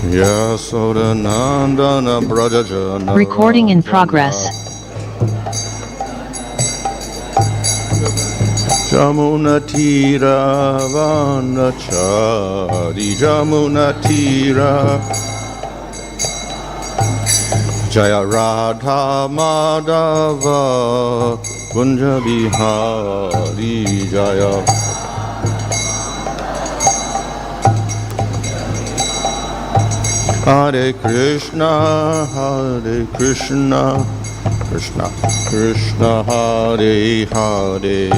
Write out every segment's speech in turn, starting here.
Yasodanandana Brajajana. Recording in progress. Jamuna Tira Vanachari Jamuna Tira Jaya Radha Madhava Kunja Bihari Jaya. Hare Krishna, Krishna Krishna, Hare Hare,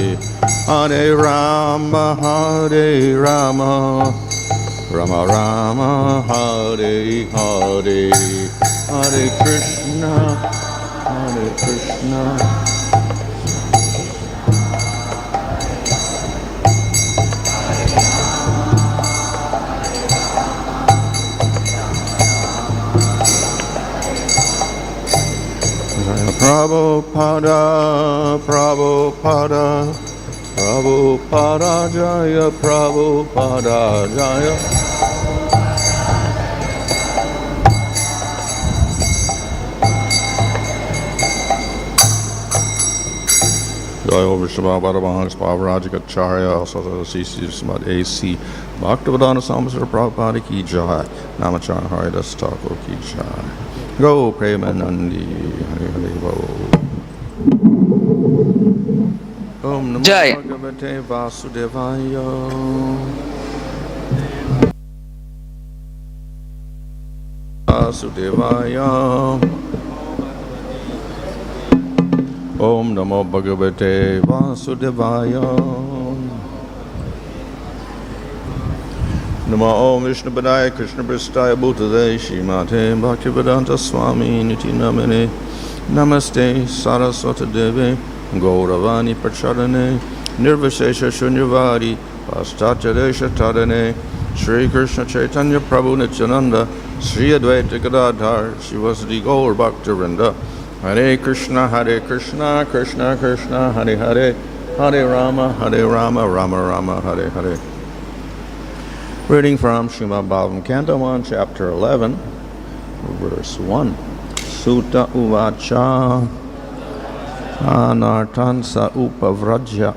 Hare Rama, Rama Rama, Hare Hare, Hare Krishna, Krishna. Prabhupada, Prabhupada, Prabhupada Jaya, Prabhupada Jaya. Jaya viṣādāṁ, upavrajya Acharya, also the CC Smad AC, Bhaktivedanta Samsara Prabhupada ki Jai, Namacharya Haridas Thakur ki Jai. Go prema Nandi, Hari Hari Bo. Om Namo Jai. Bhagavate Vasudevaya. Vasudevaya. Om Namo Bhagavate Vasudevaya. Namo Om Viṣādāṁ Krishna Prasthaya Bhutade Śrīmate Bhaktivedanta Swami Niti Namane Namaste Saraswati Deve Gauravani Pracharane Nirvishesha Shunyavadi Paschatyadeša Tadane Shri Krishna Chaitanya Prabhu Nityananda Shri Advaita Gadadhar Shivasadi Gaur Bhaktivinoda. Hare Krishna, Krishna Krishna, Hare Hare, Hare Rama, Rama Rama, Hare Hare. Reading from Srimad Bhagavatam, Canto 1, Chapter 11, Verse 1. Sūta uvāca, Ānartān sa upavrajya,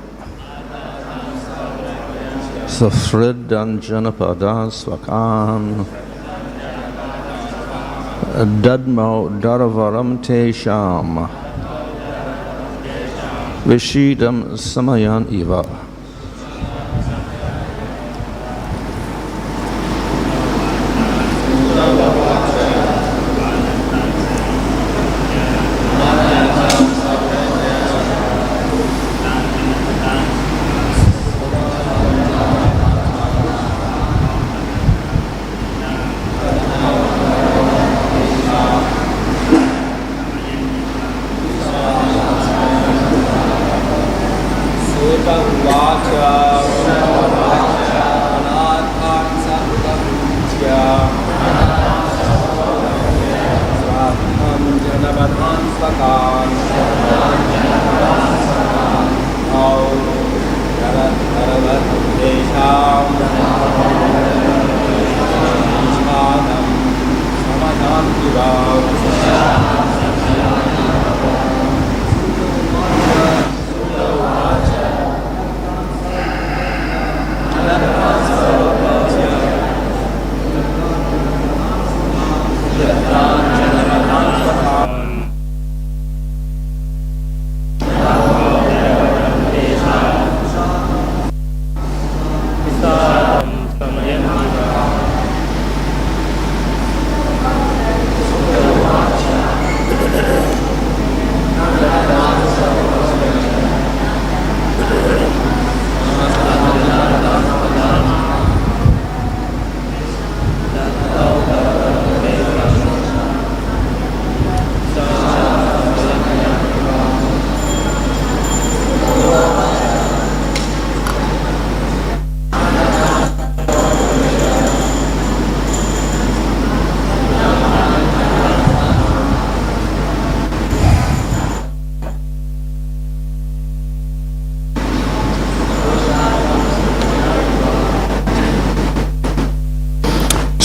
svṛddhāñ jana-padān svakān, dadhmau daravaram teṣāṁ, viṣādam śamayan iva.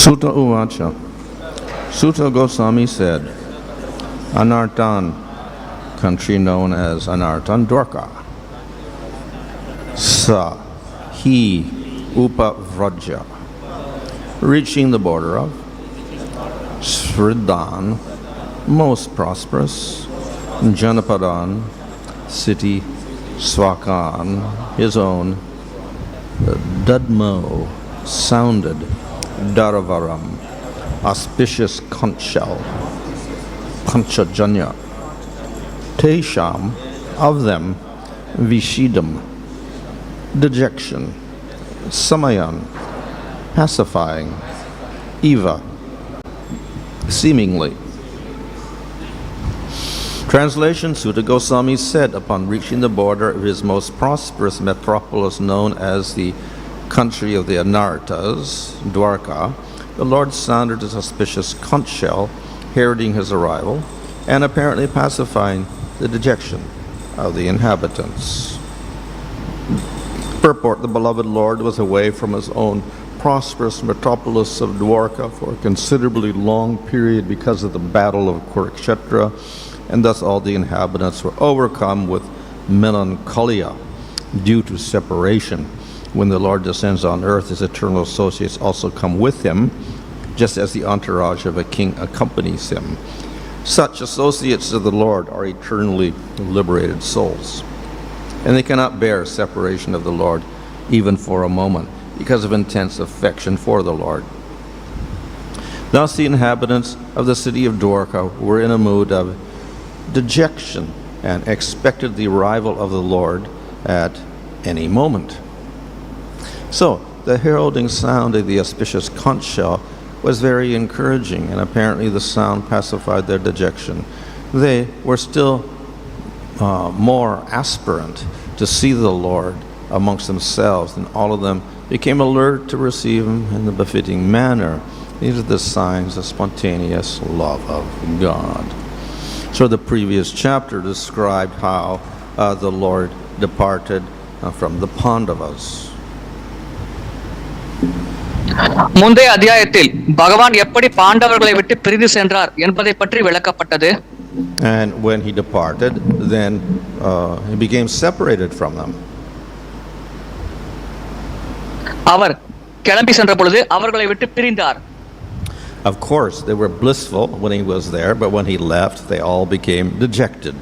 Sūta uvāca. Sūta Gosvāmī said, Ānartān, country known as Ānartān, Dvārakā. Sa, he, upavrajya, reaching the border of svṛddhāñ, most prosperous, jana-padān, city, svakān, his own, dadhmau, sounded, daravaram, auspicious conchshell, Pāñcajanya, teṣāṁ, of them, viṣādam, dejection, śamayan, pacifying, eva, seemingly. Translation: Sūta Gosvāmī said, upon reaching the border of his most prosperous metropolis known as the country of the Ānartāns, Dvārakā, the Lord sounded his auspicious conchshell, heralding his arrival, and apparently pacifying the dejection of the inhabitants. Purport: the beloved Lord was away from his own prosperous metropolis of Dvārakā for a considerably long period because of the battle of Kurukshetra, and thus all the inhabitants were overcome with melancholia due to separation. When the Lord descends on earth, his eternal associates also come with him, just as the entourage of a king accompanies him. Such associates of the Lord are eternally liberated souls, and they cannot bear separation of the Lord even for a moment because of intense affection for the Lord. Thus the inhabitants of the city of Dvārakā were in a mood of dejection and expected the arrival of the Lord at any moment. So the heralding sound of the auspicious conchshell was very encouraging, and apparently the sound pacified their dejection. They were still more aspirant to see the Lord amongst themselves, and all of them became alert to receive him in the befitting manner. These are the signs of spontaneous love of God. So the previous chapter described how the Lord departed from the Pandavas. முந்தைய அத்தியாயத்தில் பகவான் எப்படி பாண்டவர்களை விட்டு பிரிந்து சென்றார் என்பதை பற்றி விளக்கப்பட்டது. And when he departed, then he became separated from them. அவர் கிளம்பி சென்ற பொழுது அவர்களை விட்டு பிரிந்தார். Of course, they were blissful when he was there, but when he left, they all became dejected.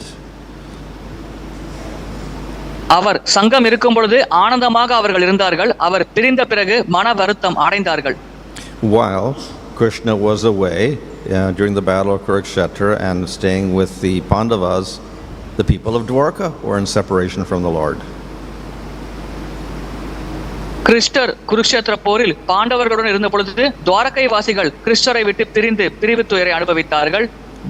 அவர் சங்கம் இருக்கும் பொழுது ஆனந்தமாக அவர்கள் இருந்தார்கள். அவர் பிரிந்த பிறகு மன வருத்தம் அடைந்தார்கள். While Krishna was away during the battle of Kurukshetra and staying with the Pandavas, the people of Dvārakā were in separation from the Lord. கிருஷ்ணர் குருக்ஷேத்திர போரில் பாண்டவர்களுடன் இருந்த பொழுது துவாரகை வாசிகள் கிருஷ்ணரை விட்டு பிரிந்து பிரிவு துயரை அனுபவித்தார்கள்.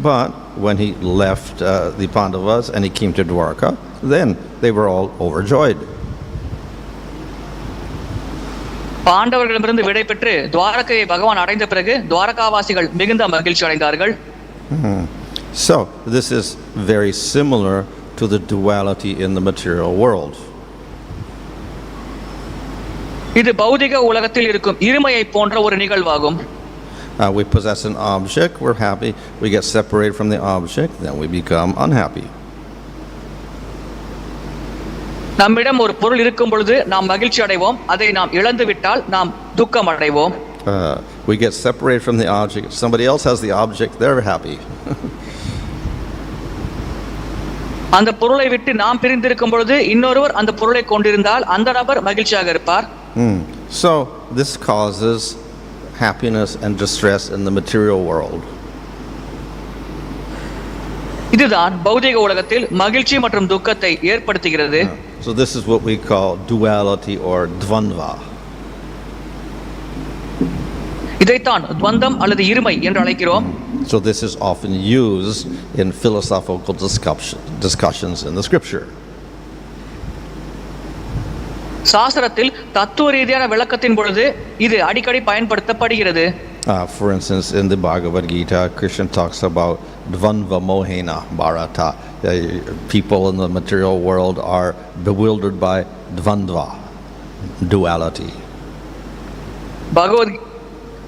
But when he left the Pandavas and he came to Dvārakā, then they were all overjoyed. பாண்டவர்களிடமிருந்து விடை பெற்று துவாரகையை பகவான் அடைந்த பிறகு துவாரகாவாசிகள் மிகுந்த மகிழ்ச்சி அடைந்தார்கள். So this is very similar to the duality in the material world. இது பௌதிக உலகத்தில் இருக்கும் இருமையை போன்ற ஒரு நிகழ்வாகும். We possess an object, we're happy. We get separated from the object, then we become unhappy. நம்மிடம் ஒரு பொருள் இருக்கும் பொழுது நாம் மகிழ்ச்சி அடைவோம். அதை நாம் இழந்து விட்டால் நாம் துக்கம் அடைவோம். We get separated from the object. If somebody else has the object, they're happy. அந்த பொருளை விட்டு நாம் பிரிந்திருக்கும் பொழுது இன்னொருவர் அந்த பொருளை கொண்டிருந்தால் அந்த நபர் மகிழ்ச்சியாக இருப்பார். So this causes happiness and distress in the material world. இதுதான் பௌதிக உலகத்தில் மகிழ்ச்சி மற்றும் துக்கத்தை ஏற்படுத்துகிறது. So this is what we call duality or dvandva. இதைத்தான் துவந்தம் அல்லது இருமை என்று அழைக்கிறோம். So this is often used in philosophical discussions in the scripture. சாஸ்திரத்தில் தத்துவ ரீதியான விளக்கத்தின் பொழுது இது அடிக்கடி பயன்படுத்தப்படுகிறது. For instance, in the Bhagavad Gita, Krishna talks about dvandva mohena bharata. People in the material world are bewildered by dvandva, duality.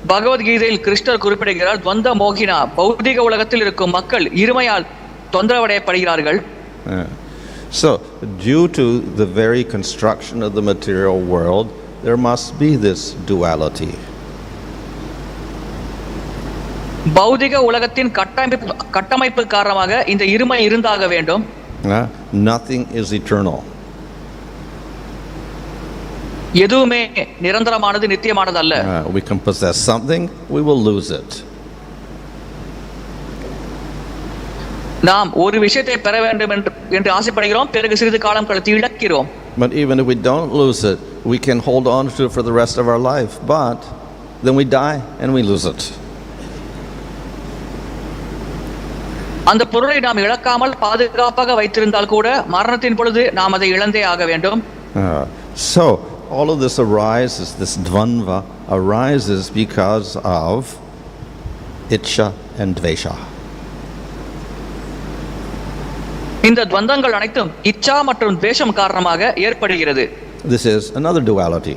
பகவத்கீதையில் கிருஷ்ணர் குறிப்பிடுகிறார், துவந்த மோகினா, பௌதிக உலகத்தில் இருக்கும் மக்கள் இருமையால் தொந்தரவடையப்படுகிறார்கள். So, due to the very construction of the material world, there must be this duality. பௌதிக உலகத்தின் கட்டமைப்பு காரணமாக இந்த இருமை இருந்தாக வேண்டும். Nothing is eternal. எதுவுமே நிரந்தரமானது, நித்தியமானது அல்ல. We can possess something, we will lose it. நாம் ஒரு விஷயத்தை பெற வேண்டும் என்று ஆசைப்படுகிறோம், பிறகு சிறிது காலம் கழித்து இழக்கிறோம். But even if we don't lose it, we can hold on to it for the rest of our life. But then we die and we lose it. அந்த பொருளை நாம் இழக்காமல் பாதுகாப்பாக வைத்திருந்தால் கூட மரணத்தின் பொழுது நாம் அதை இழந்தே ஆக வேண்டும். So all of this arises, this dvandva arises because of ichcha and dvesha. இந்த துவந்தங்கள் அனைத்தும் இச்சா மற்றும் துவேஷம் காரணமாக ஏற்படுகிறது. This is another duality.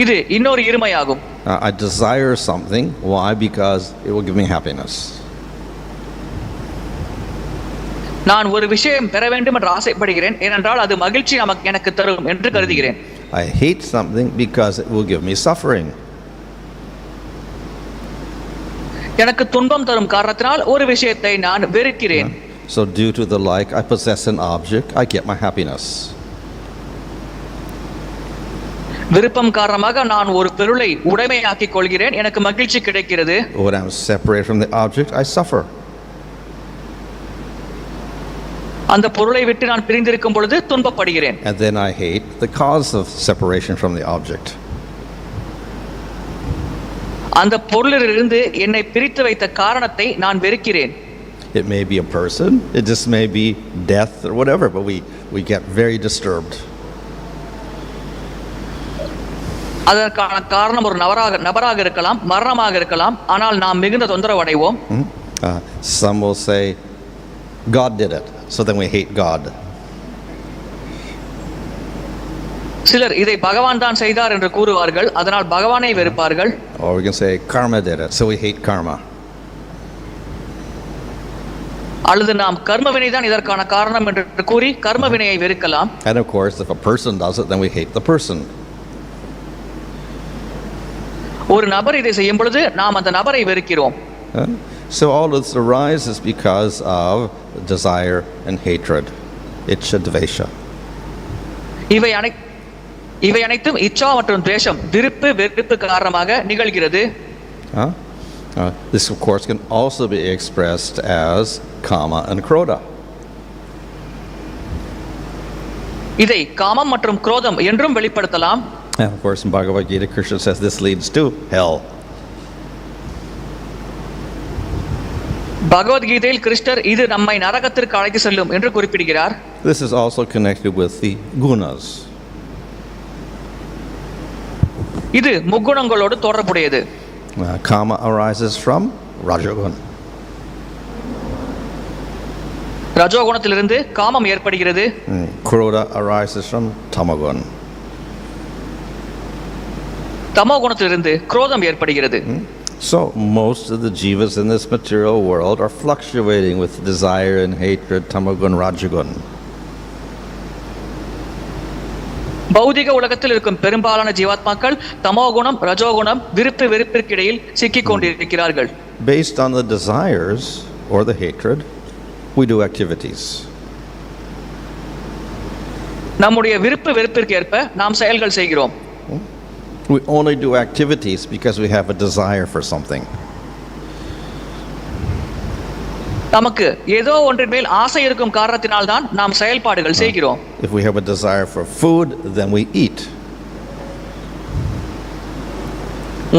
இது இன்னொரு இருமையாகும். I desire something. Why? Because it will give me happiness. நான் ஒரு விஷயம் பெற வேண்டும் என்று ஆசைப்படுகிறேன், ஏனென்றால் அது மகிழ்ச்சி எனக்கு தரும் என்று கருதுகிறேன். I hate something because it will give me suffering. எனக்கு துன்பம் தரும் காரணத்தினால் ஒரு விஷயத்தை நான் வெறுக்கிறேன். So due to the like, I possess an object, I get my happiness. விருப்பம் காரணமாக நான் ஒரு பொருளை உடைமையாக்கிக் கொள்கிறேன், எனக்கு மகிழ்ச்சி கிடைக்கிறது. When I'm separated from the object, I suffer. அந்த பொருளை விட்டு நான் பிரிந்திருக்கும் பொழுது துன்பப்படுகிறேன். And then I hate the cause of separation from the object. அந்த பொருளிலிருந்து என்னை பிரித்து வைத்த காரணத்தை நான் வெறுக்கிறேன். It may be a person, it just may be death or whatever, but we get very disturbed. அதற்கான காரணம் ஒரு நபராக இருக்கலாம், மரணமாக இருக்கலாம், ஆனால் நாம் மிகுந்த தொந்தரவு அடைவோம். Some will say God did it, so then we hate God. சிலர் இதை பகவான் தான் செய்தார் என்று கூறுவார்கள், அதனால் பகவானை வெறுப்பார்கள். Or we can say karma did it, so we hate karma. அல்லது நாம் கர்மவினை தான் இதற்கான காரணம் என்று கூறி கர்மவினையை வெறுக்கலாம். And of course, if a person does it, then we hate the person. ஒரு நபர் இதை செய்யும் பொழுது நாம் அந்த நபரை வெறுக்கிறோம். So all this arises because of desire and hatred, ichcha dvesha. இவை அனைத்தும் இச்சா மற்றும் துவேஷம், விருப்பு வெறுப்பு காரணமாக நிகழ்கிறது. This of course can also be expressed as kama and krodha. இதை காமம் மற்றும் குரோதம் என்றும் வெளிப்படுத்தலாம். And of course in Bhagavad Gita, Krishna says this leads to hell. பகவத்கீதையில் கிருஷ்ணர் இது நம்மை நரகத்திற்கு அழைத்து செல்லும் என்று குறிப்பிடுகிறார். This is also connected with the gunas. இது முக்குணங்களோடு தொடர்புடையது. Kama arises from rajagun. ரஜோகுணத்திலிருந்து காமம் ஏற்படுகிறது. Krodha arises from tamagun. தமோ குணத்திலிருந்து குரோதம் ஏற்படுகிறது. So most of the jivas in this material world are fluctuating with desire and hatred, tamagun, rajagun. பௌதிக உலகத்தில் இருக்கும் பெரும்பாலான ஜீவாத்மாக்கள் தமோகுணம், ரஜோகுணம், விருப்பு வெறுப்பிற்கிடையில் சிக்கிக் கொண்டிருக்கிறார்கள். Based on the desires or the hatred, we do activities. நம்முடைய விருப்பு வெறுப்பிற்கு ஏற்ப நாம் செயல்கள் செய்கிறோம். We only do activities because we have a desire for something. நமக்கு ஏதோ ஒன்றின் மேல் ஆசை இருக்கும் காரணத்தினால் தான் நாம் செயல்பாடுகள் செய்கிறோம். If we have a desire for food, then we eat.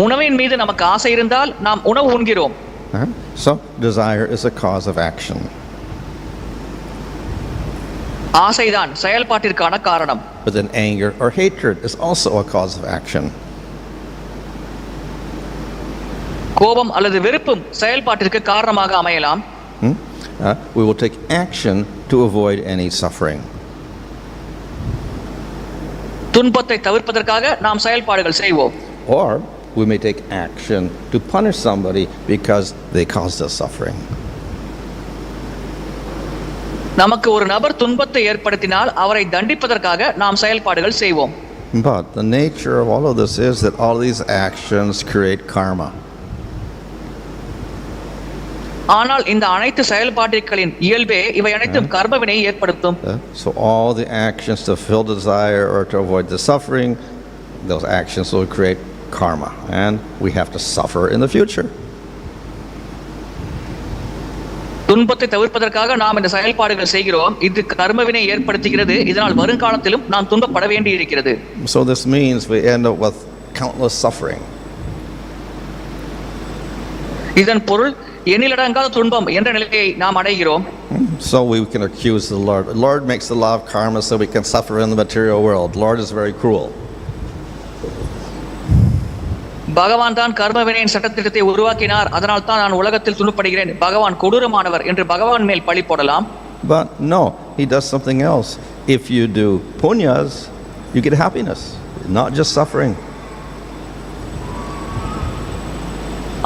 உணவின் மீது நமக்கு ஆசை இருந்தால் நாம் உணவு உண்கிறோம். So desire is a cause of action. ஆசைதான் செயல்பாட்டிற்கான காரணம். But then anger or hatred is also a cause of action. கோபம் அல்லது வெறுப்பும் செயல்பாட்டிற்கு காரணமாக அமையலாம். We will take action to avoid any suffering. துன்பத்தை தவிர்ப்பதற்காக நாம் செயல்பாடுகள் செய்வோம். Or we may take action to punish somebody because they caused us suffering. நமக்கு ஒரு நபர் துன்பத்தை ஏற்படுத்தினால் அவரை தண்டிப்பதற்காக நாம் செயல்பாடுகள் செய்வோம். But the nature of all of this is that all these actions create karma. ஆனால் இந்த அனைத்து செயல்பாடுகளின் இயல்பே இவை அனைத்தும் கர்மவினை ஏற்படுத்தும். So all the actions to fulfill desire or to avoid the suffering, those actions will create karma, and we have to suffer in the future. துன்பத்தை தவிர்ப்பதற்காக நாம் இந்த செயல்பாடுகள் செய்கிறோம். இது கர்மவினை ஏற்படுத்துகிறது. இதனால் வருங்காலத்திலும் நாம் துன்பப்பட வேண்டி இருக்கிறது. So this means we end up with countless suffering. இதன் பொருள் எண்ணிலடங்காத துன்பம் என்ற நிலையை நாம் அடைகிறோம். So we can accuse the Lord. The Lord makes the law of karma so we can suffer in the material world. The Lord is very cruel. பகவான் தான் கர்மவினையின் சட்டத்திட்டத்தை உருவாக்கினார், அதனால் தான் நான் உலகத்தில் துன்பப்படுகிறேன், பகவான் கொடூரமானவர் என்று பகவான் மேல் பழி போடலாம். But no, he does something else. If you do punyas, you get happiness, not just suffering.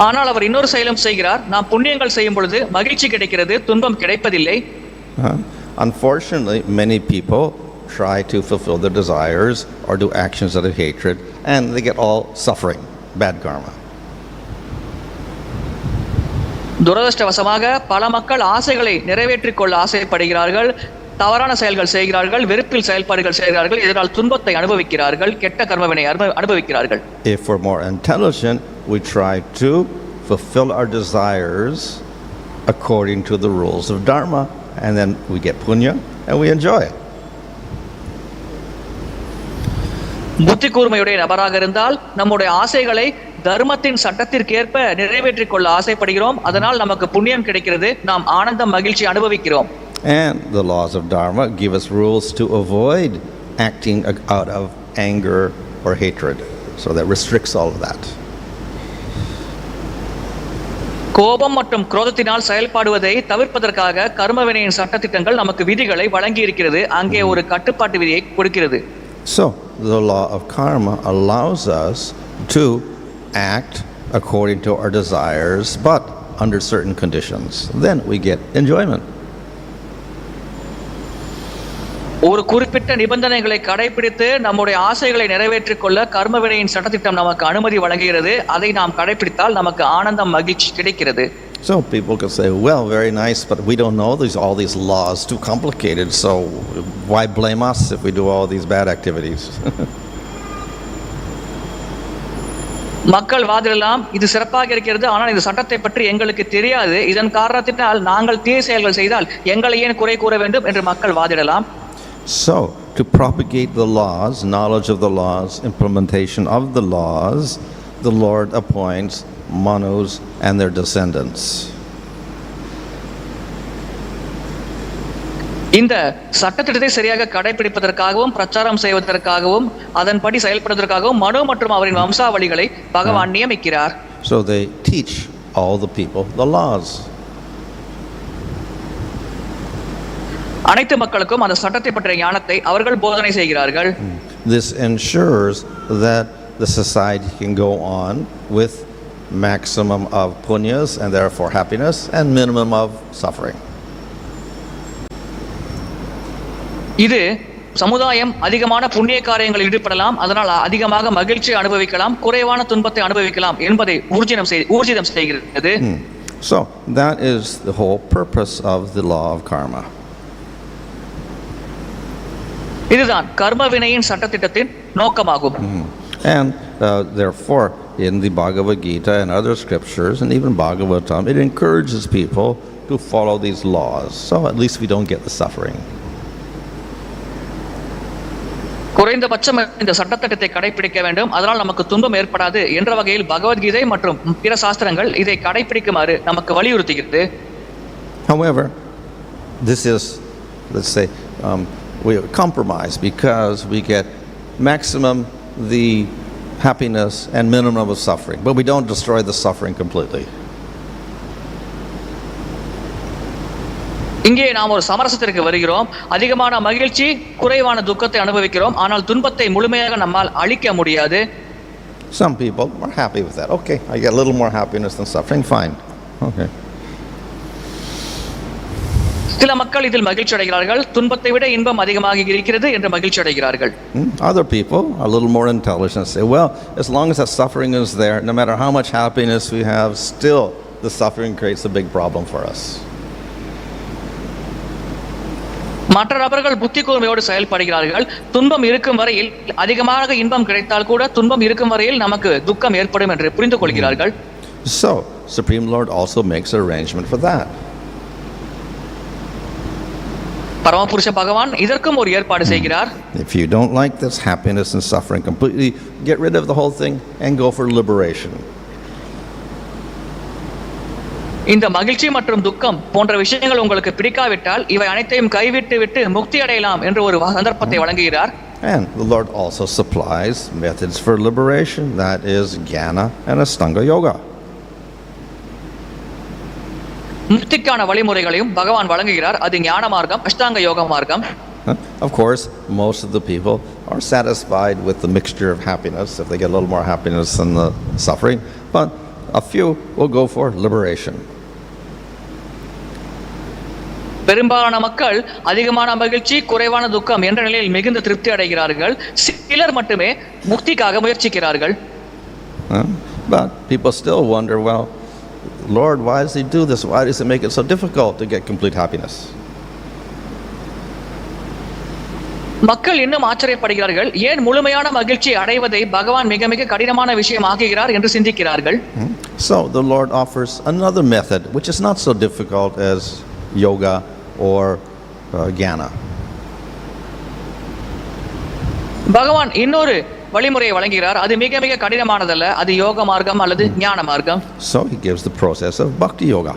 ஆனால் அவர் இன்னொரு செயலும் செய்கிறார். நாம் புண்ணியங்கள் செய்யும் பொழுது மகிழ்ச்சி கிடைக்கிறது, துன்பம் கிடைப்பதில்லை. Unfortunately, many people try to fulfill their desires or do actions out of hatred, and they get all suffering, bad karma. துரதிர்ஷ்டவசமாக பல மக்கள் ஆசைகளை நிறைவேற்றிக் கொள்ள ஆசைப்படுகிறார்கள், தவறான செயல்கள் செய்கிறார்கள், வெறுப்பில் செயல்பாடுகள் செய்கிறார்கள், இதனால் துன்பத்தை அனுபவிக்கிறார்கள், கெட்ட கர்மவினை அனுபவிக்கிறார்கள். If we're more intelligent, we try to fulfill our desires according to the rules of dharma, and then we get punya and we enjoy it. புத்தி கூர்மையுடைய நபராக இருந்தால் நம்முடைய ஆசைகளை தர்மத்தின் சட்டத்திற்கேற்ப நிறைவேற்றிக் கொள்ள ஆசைப்படுகிறோம், அதனால் நமக்கு புண்ணியம் கிடைக்கிறது, நாம் ஆனந்தம் மகிழ்ச்சி அனுபவிக்கிறோம். And the laws of dharma give us rules to avoid acting out of anger or hatred, so that restricts all of that. கோபம் மற்றும் குரோதத்தினால் செயல்படுவதை தவிர்ப்பதற்காக கர்மவினையின் சட்டத்திட்டங்கள் நமக்கு விதிகளை வழங்கி இருக்கிறது, அங்கே ஒரு கட்டுப்பாட்டு விதியை கொடுக்கிறது. So the law of karma allows us to act according to our desires, but under certain conditions. Then we get enjoyment. ஒரு குறிப்பிட்ட நிபந்தனைகளை கடைபிடித்து நம்முடைய ஆசைகளை நிறைவேற்றிக் கொள்ள கர்மவினையின் சட்டத்திட்டம் நமக்கு அனுமதி வழங்குகிறது. அதை நாம் கடைபிடித்தால் நமக்கு ஆனந்தம் மகிழ்ச்சி கிடைக்கிறது. So people can say, well, very nice, but we don't know all these laws, too complicated, so why blame us if we do all these bad activities? மக்கள் வாதிடலாம், இது சிறப்பாக இருக்கிறது, ஆனால் இந்த சட்டத்தை பற்றி எங்களுக்கு தெரியாது, இதன் காரணத்தினால் நாங்கள் தீய செயல்கள் செய்தால் எங்களை ஏன் குறை கூற வேண்டும் என்று மக்கள் வாதிடலாம். So to propagate the laws, knowledge of the laws, implementation of the laws, the Lord appoints manus and their descendants. இந்த சட்டத்திட்டத்தை சரியாக கடைபிடிப்பதற்காகவும் பிரச்சாரம் செய்வதற்காகவும் அதன்படி செயல்படுவதற்காகவும் மனு மற்றும் அவரின் வம்சாவளிகளை பகவான் நியமிக்கிறார். So they teach all the people the laws. அனைத்து மக்களுக்கும் அந்த சட்டத்தை பற்றிய ஞானத்தை அவர்கள் போதனை செய்கிறார்கள். This ensures that the society can go on with maximum of punyas and therefore happiness and minimum of suffering. இது சமுதாயம் அதிகமான புண்ணிய காரியங்களில் ஈடுபடலாம், அதனால் அதிகமாக மகிழ்ச்சி அனுபவிக்கலாம், குறைவான துன்பத்தை அனுபவிக்கலாம் என்பதை ஊர்ஜிதம் செய்கிறது. So that is the whole purpose of the law of karma. இதுதான் கர்ம வினையின் சட்டத்திட்டத்தின் நோக்கமாகும். And therefore in the Bhagavad Gita and other scriptures and even Bhagavatam, it encourages people to follow these laws, so at least we don't get the suffering. குறைந்தபட்சம் இந்த சட்டத்திட்டத்தை கடைபிடிக்க வேண்டும், அதனால் நமக்கு துன்பம் ஏற்படாது என்ற வகையில் பகவத்கீதை மற்றும் பிற சாஸ்திரங்கள் இதை கடைபிடிக்குமாறு நமக்கு வலியுறுத்துகிறது. However, this is, let's say, we compromise because we get maximum the happiness and minimum of suffering, but we don't destroy the suffering completely. இங்கே நாம் ஒரு சமரசத்திற்கு வருகிறோம். அதிகமான மகிழ்ச்சி, குறைவான துக்கத்தை அனுபவிக்கிறோம். ஆனால் துன்பத்தை முழுமையாக நம்மால் அழிக்க முடியாது. Some people are happy with that. Okay, I get a little more happiness than suffering. Fine. Okay. சில மக்கள் இதில் மகிழ்ச்சி அடைகிறார்கள். துன்பத்தை விட இன்பம் அதிகமாக இருக்கிறது என்று மகிழ்ச்சி அடைகிறார்கள். Other people are a little more intelligent, say, well, as long as that suffering is there, no matter how much happiness we have, still the suffering creates a big problem for us. மற்ற நபர்கள் புத்தி கூர்மையோடு செயல்படுகிறார்கள். துன்பம் இருக்கும் வரையில் அதிகமாக இன்பம் கிடைத்தால் கூட துன்பம் இருக்கும் வரையில் நமக்கு துக்கம் ஏற்படும் என்று புரிந்து கொள்கிறார்கள். So, Supreme Lord also makes arrangement for that. பரமபுருஷ பகவான் இதற்கும் ஒரு ஏற்பாடு செய்கிறார். If you don't like this happiness and suffering completely, get rid of the whole thing and go for liberation. இந்த மகிழ்ச்சி மற்றும் துக்கம் போன்ற விஷயங்கள் உங்களுக்கு பிடிக்காவிட்டால் இவை அனைத்தையும் கைவிட்டு விட்டு முக்தி அடையலாம் என்று ஒரு சந்தர்ப்பத்தை வழங்குகிறார். And the Lord also supplies methods for liberation, that is jnana and ashtanga yoga. முக்திக்கான வழிமுறைகளையும் பகவான் வழங்குகிறார். அது ஞான மார்க்கம், அஷ்டாங்க யோக மார்க்கம். Of course, most of the people are satisfied with the mixture of happiness if they get a little more happiness than the suffering, but a few will go for liberation. பெரும்பாலான மக்கள் அதிகமான மகிழ்ச்சி, குறைவான துக்கம் என்ற நிலையில் மிகுந்த திருப்தி அடைகிறார்கள். சிலர் மட்டுமே முக்திக்காக முயற்சிக்கிறார்கள். But people still wonder, well, Lord, why does he do this? Why does he make it so difficult to get complete happiness? மக்கள் இன்னும் ஆச்சரியப்படுகிறார்கள். ஏன் முழுமையான மகிழ்ச்சி அடைவதை பகவான் மிக மிக கடினமான விஷயம் ஆக்குகிறார் என்று சிந்திக்கிறார்கள். So the Lord offers another method which is not so difficult as yoga or jnana. பகவான் இன்னொரு வழிமுறையை வழங்குகிறார். அது மிக மிக கடினமானதல்ல. அது யோக மார்க்கம் அல்லது ஞான மார்க்கம். So he gives the process of bhakti yoga.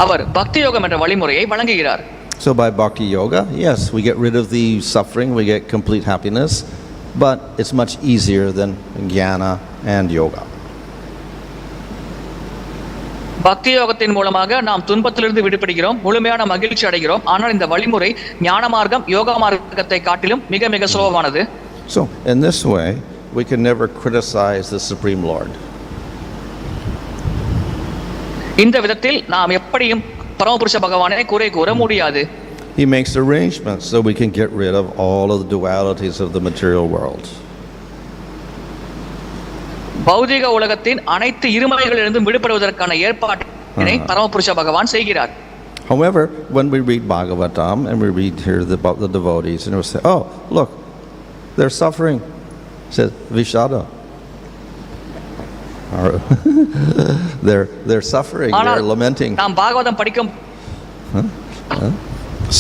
அவர் பக்தி யோகம் என்ற வழிமுறையை வழங்குகிறார். So by bhakti yoga, yes, we get rid of the suffering, we get complete happiness, but it's much easier than jnana and yoga. பக்தி யோகத்தின் மூலமாக நாம் துன்பத்திலிருந்து விடுபடுகிறோம், முழுமையான மகிழ்ச்சி அடைகிறோம். ஆனால் இந்த வழிமுறை ஞான மார்க்கம், யோக மார்க்கத்தை காட்டிலும் மிக மிக சுலபமானது. So in this way, we can never criticize the Supreme Lord. இந்த விதத்தில் நாம் எப்படியும் பரமபுருஷ பகவானை குறை கூற முடியாது. He makes arrangements so we can get rid of all of the dualities of the material world. பௌதிக உலகத்தின் அனைத்து இருமைகளிலிருந்தும் விடுபடுவதற்கான ஏற்பாட்டினை பரமபுருஷ பகவான் செய்கிறார். However, when we read Bhagavatam and we read here about the devotees, and we say, oh, look, they're suffering. It says, viṣādam. They're suffering, they're lamenting. நாம் பாகவதம் படிக்கும்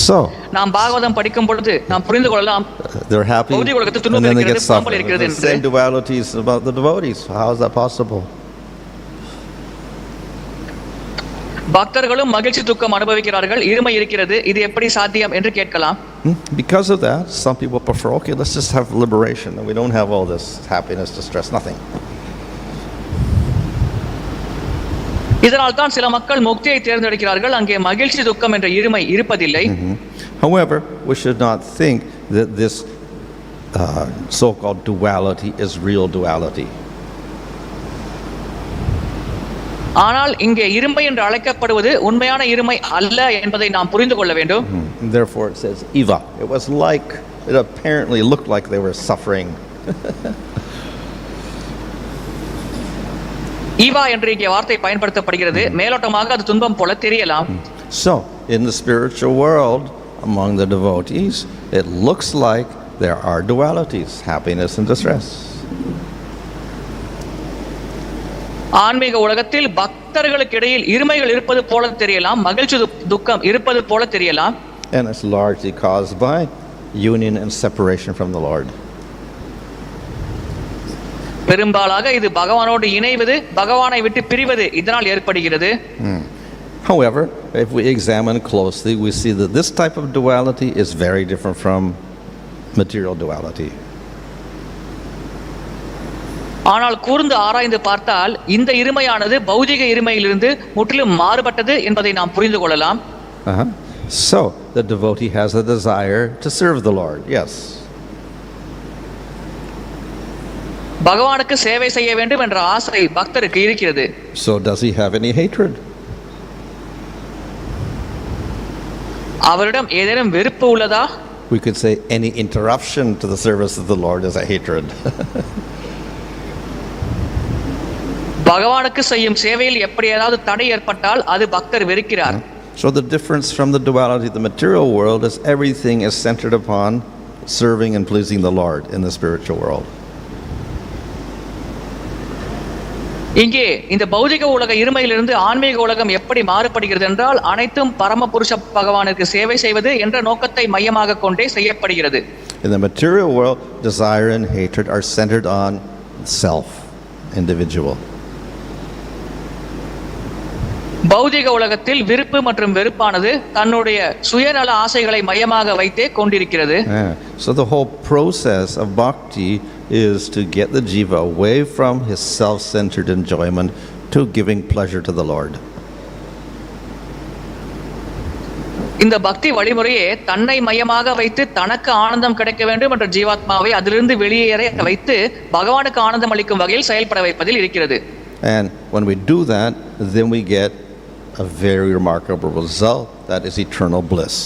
So நாம் பாகவதம் படிக்கும் பொழுது நாம் புரிந்து கொள்ளலாம், they're happy and then they get suffering. The same dualities about the devotees. How is that possible? பக்தர்களும் மகிழ்ச்சி துக்கம் அனுபவிக்கிறார்கள், இருமை இருக்கிறது, இது எப்படி சாத்தியம் என்று கேட்கலாம். Because of that, some people prefer, okay, let's just have liberation and we don't have all this happiness, distress, nothing. இதனால் தான் சில மக்கள் முக்தியை தேர்ந்தெடுக்கிறார்கள், அங்கே மகிழ்ச்சி துக்கம் என்ற இருமை இருப்பதில்லை. However, we should not think that this so-called duality is real duality. ஆனால் இங்கே இருமை என்று அழைக்கப்படுவது உண்மையான இருமை அல்ல என்பதை நாம் புரிந்து கொள்ள வேண்டும். Therefore it says eva. It was like, it apparently looked like they were suffering. Eva என்று இங்கே வார்த்தை பயன்படுத்தப்படுகிறது. மேலோட்டமாக அது துன்பம் போல தெரியலாம். So, in the spiritual world, among the devotees, it looks like there are dualities, happiness and distress. ஆன்மீக உலகத்தில் பக்தர்களுக்கு இடையில் இருமைகள் இருப்பது போல தெரியலாம், மகிழ்ச்சி துக்கம் இருப்பது போல தெரியலாம். And it's largely caused by union and separation from the Lord. பெரும்பாலாக இது பகவானோடு இணைவது, பகவானை விட்டு பிரிவது, இதனால் ஏற்படுகிறது. However, if we examine closely, we see that this type of duality is very different from material duality. ஆனால் கூர்ந்து ஆராய்ந்து பார்த்தால் இந்த இருமையானது பௌதிக இருமையிலிருந்து முற்றிலும் மாறுபட்டது என்பதை நாம் புரிந்து கொள்ளலாம். So the devotee has a desire to serve the Lord. Yes. பகவானுக்கு சேவை செய்ய வேண்டும் என்ற ஆசை பக்தருக்கு இருக்கிறது. So does he have any hatred? அவரிடம் ஏதேனும் வெறுப்பு உள்ளதா? We could say any interruption to the service of the Lord is a hatred. பகவானுக்கு செய்யும் சேவையில் எப்படி ஏதாவது தடை ஏற்பட்டால் அது பக்தர் வெறுக்கிறார். So the difference from the duality of the material world is everything is centered upon serving and pleasing the Lord in the spiritual world. இங்கே இந்த பௌதிக உலக இருமையிலிருந்து ஆன்மீக உலகம் எப்படி மாறுபடுகிறது என்றால் அனைத்தும் பரமபுருஷ பகவானுக்கு சேவை செய்வது என்ற நோக்கத்தை மையமாக கொண்டே செய்யப்படுகிறது. In the material world, desire and hatred are centered on self, individual. பௌதிக உலகத்தில் விருப்பு மற்றும் வெறுப்பானது தன்னுடைய சுயநல ஆசைகளை மையமாக வைத்தே கொண்டிருக்கிறது. So the whole process of bhakti is to get the jiva away from his self-centered enjoyment to giving pleasure to the Lord. இந்த பக்தி வழிமுறையே தன்னை மையமாக வைத்து தனக்கு ஆனந்தம் கிடைக்க வேண்டும் என்ற ஜீவாத்மாவை அதிலிருந்து வெளியேற வைத்து பகவானுக்கு ஆனந்தம் அளிக்கும் வகையில் செயல்பட வைப்பதில் இருக்கிறது. And when we do that, then we get a very remarkable result, that is eternal bliss.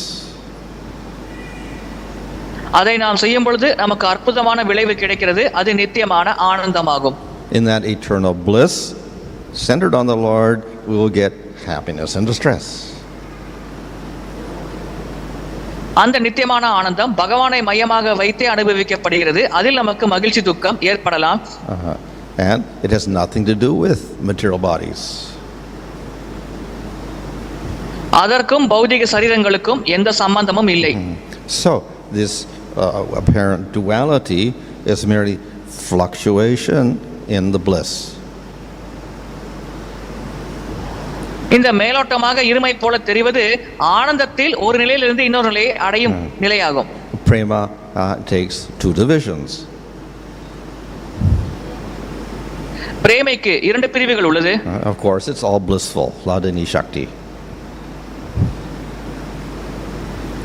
அதை நாம் செய்யும் பொழுது நமக்கு அற்புதமான விளைவு கிடைக்கிறது, அது நித்தியமான ஆனந்தமாகும். In that eternal bliss centered on the Lord, we will get happiness and distress. அந்த நித்தியமான ஆனந்தம் பகவானை மையமாக வைத்தே அனுபவிக்கப்படுகிறது, அதில் நமக்கு மகிழ்ச்சி துக்கம் ஏற்படலாம். And it has nothing to do with material bodies. அதற்கும் பௌதிக சரீரங்களுக்கும் எந்த சம்பந்தமும் இல்லை. So this apparent duality is merely fluctuation in the bliss. இந்த மேலோட்டமாக இருமை போல தெரிவது ஆனந்தத்தில் ஒரு நிலையிலிருந்து இன்னொரு நிலையை அடையும் நிலையாகும். Prema takes two divisions. பிரேமைக்கு இரண்டு பிரிவுகள் உள்ளது. Of course, it's all blissful, Hladini Shakti.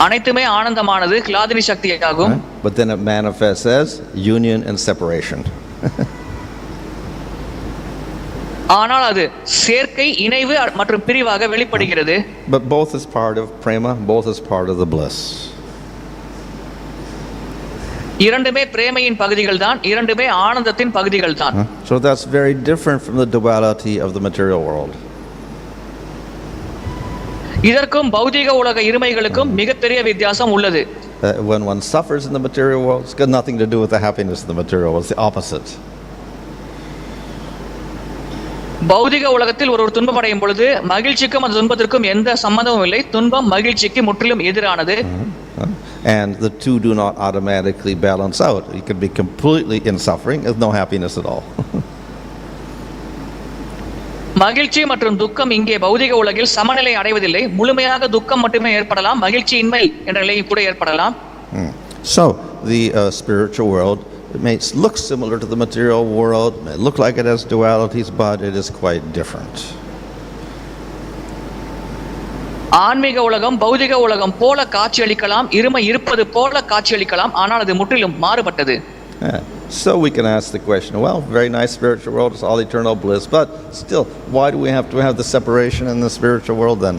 அனைத்துமே ஆனந்தமானது, கிளாதினி சக்தியாகும். But then it manifests as union and separation. ஆனால் அது சேர்க்கை, இணைவு மற்றும் பிரிவாக வெளிப்படுகிறது. But both is part of prema, both is part of the bliss. இரண்டுமே பிரேமையின் பகுதிகள் தான், இரண்டுமே ஆனந்தத்தின் பகுதிகள் தான். So that's very different from the duality of the material world. இதற்கும் பௌதிக உலக இருமைகளுக்கும் மிகப்பெரிய வித்தியாசம் உள்ளது. When one suffers in the material world, it's got nothing to do with the happiness in the material world. It's the opposite. பௌதிக உலகத்தில் ஒரு துன்பமடையும் பொழுது மகிழ்ச்சிக்கும் அந்த துன்பத்திற்கும் எந்த சம்பந்தமும் இல்லை. துன்பம் மகிழ்ச்சிக்கு முற்றிலும் எதிரானது. And the two do not automatically balance out. You could be completely in suffering, there's no happiness at all. மகிழ்ச்சி மற்றும் துக்கம் இங்கே பௌதிக உலகில் சமநிலை அடைவதில்லை. முழுமையாக துக்கம் மட்டுமே ஏற்படலாம், மகிழ்ச்சியின்மை என்ற நிலை கூட ஏற்படலாம். So the spiritual world may look similar to the material world, may look like it has dualities, but it is quite different. ஆன்மீக உலகம் பௌதிக உலகம் போல காட்சியளிக்கலாம், இருமை இருப்பது போல காட்சியளிக்கலாம், ஆனால் அது முற்றிலும் மாறுபட்டது. So we can ask the question, well, very nice spiritual world, it's all eternal bliss, but still, why do we have to have the separation in the spiritual world then?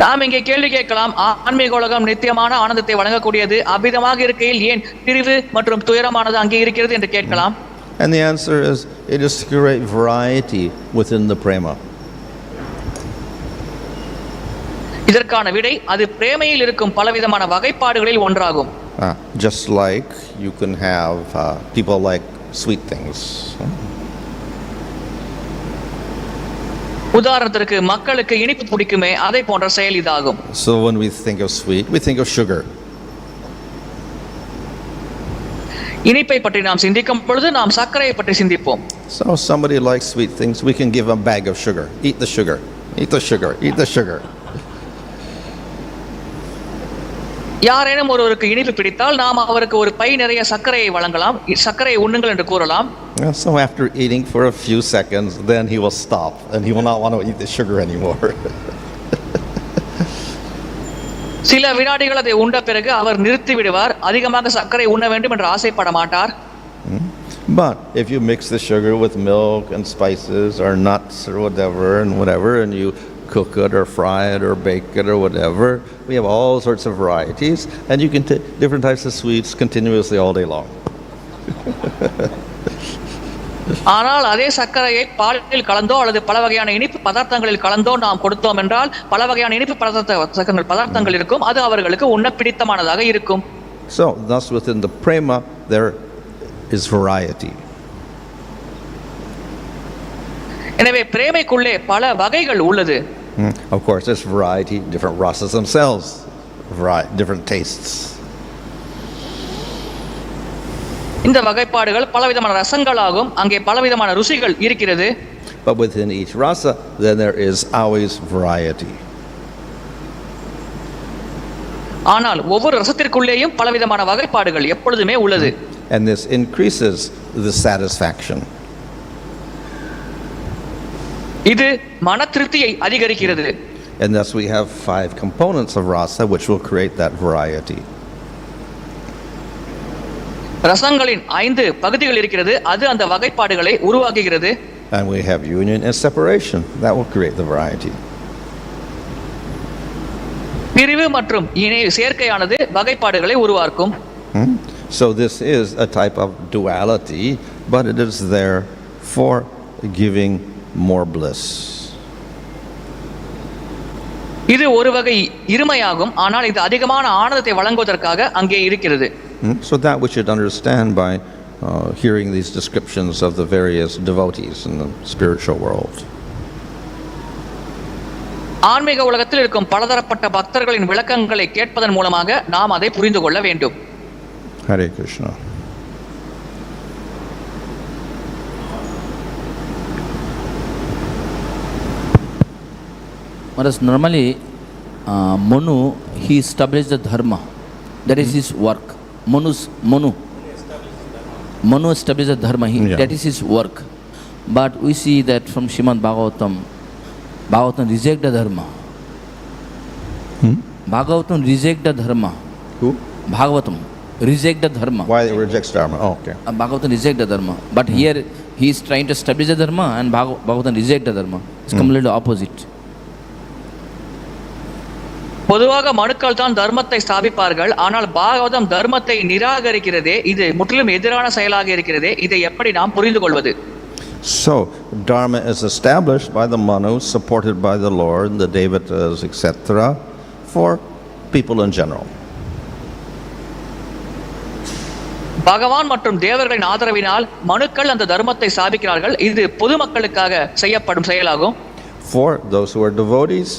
நாம் இங்கே கேள்வி கேட்கலாம், ஆன்மீக உலகம் நித்தியமான ஆனந்தத்தை வழங்கக்கூடியது, அவ்விதமாக இருக்கையில் ஏன் பிரிவு மற்றும் துயரமானது அங்கே இருக்கிறது என்று கேட்கலாம். And the answer is, it is to create variety within the prema. இதற்கான விடை அது பிரேமையில் இருக்கும் பலவிதமான வகைப்பாடுகளில் ஒன்றாகும். Just like you can have people like sweet things. உதாரணத்திற்கு மக்களுக்கு இனிப்பு பிடிக்குமே, அதை போன்ற செயல் இதாகும். So when we think of sweet, we think of sugar. இனிப்பை பற்றி நாம் சிந்திக்கும் பொழுது நாம் சர்க்கரையை பற்றி சிந்திப்போம். So somebody likes sweet things, we can give them a bag of sugar. Eat the sugar. Eat the sugar. Eat the sugar. யாரேனும் ஒருவருக்கு இனிப்பு பிடித்தால் நாம் அவருக்கு ஒரு பை நிறைய சர்க்கரையை வழங்கலாம். சர்க்கரையை உண்ணுங்கள் என்று கூறலாம். So after eating for a few seconds, then he will stop and he will not want to eat the sugar anymore. சில வினாடிகள் அதை உண்ட பிறகு அவர் நிறுத்தி விடுவார். அதிகமாக சர்க்கரை உண்ண வேண்டும் என்று ஆசைப்பட மாட்டார். But if you mix the sugar with milk and spices or nuts or whatever and you cook it or fry it or bake it or whatever, we have all sorts of varieties and you can take different types of sweets continuously all day long. ஆனால் அதே சர்க்கரையை பாலில் கலந்தோ அல்லது பல வகையான இனிப்பு பதார்த்தங்களில் கலந்தோ நாம் கொடுத்தோம் என்றால் பல வகையான இனிப்பு பதார்த்தங்கள் இருக்கும். அது அவர்களுக்கு உண்ண பிடித்தமானதாக இருக்கும். So thus within the prema there is variety. எனவே பிரேமைக்குள்ளே பல வகைகள் உள்ளது. Of course there's variety, different rasas themselves, different tastes. இந்த வகைப்பாடுகள் பலவிதமான ரசங்களாகும். அங்கே பலவிதமான ருசிகள் இருக்கிறது. But within each rasa then there is always variety. ஆனால் ஒவ்வொரு ரசத்திற்குள்ளேயும் பலவிதமான வகைப்பாடுகள் எப்பொழுதுமே உள்ளது. And this increases the satisfaction. இது மன திருப்தியை அதிகரிக்கிறது. And thus we have 5 components of rasa which will create that variety. ரசங்களின் 5 பகுதிகள் இருக்கிறது. அது அந்த வகைப்பாடுகளை உருவாக்குகிறது. And we have union and separation that will create the variety. பிரிவு மற்றும் சேர்க்கையானது வகைப்பாடுகளை உருவாக்கும். So this is a type of duality, but it is there for giving more bliss. இது ஒரு வகை இருமையாகும். ஆனால் இது அதிகமான ஆனந்தத்தை வழங்குவதற்காக அங்கே இருக்கிறது. So that we should understand by hearing these descriptions of the various devotees in the spiritual world. ஆன்மீக உலகத்தில் இருக்கும் பலதரப்பட்ட பக்தர்களின் விளக்கங்களை கேட்பதன் மூலமாக நாம் அதை புரிந்து கொள்ள வேண்டும். Hare Krishna. Whereas normally Manu, he established the dharma. That is his work. Manu established the dharma. That is his work. But we see that from Srimad Bhagavatam reject the dharma. Bhagavatam reject the dharma. Who? Bhagavatam reject the dharma. Why it rejects dharma? Oh, okay. Bhagavatam reject the dharma. But here he is trying to establish the dharma and Bhagavatam reject the dharma. It's completely opposite. பொதுவாக மனுக்கள் தான் தர்மத்தை ஸ்தாபிப்பார்கள். ஆனால் பாகவதம் தர்மத்தை நிராகரிக்கிறதே. இது முற்றிலும் எதிரான செயலாக இருக்கிறதே. இதை எப்படி நாம் புரிந்து கொள்வது? So dharma is established by the Manu, supported by the Lord, the devatas, etc., for people in general. பகவான் மற்றும் தேவர்களின் ஆதரவினால் மனுக்கள் அந்த தர்மத்தை ஸ்தாபிக்கிறார்கள். இது பொதுமக்களுக்காக செய்யப்படும் செயலாகும். For those who are devotees,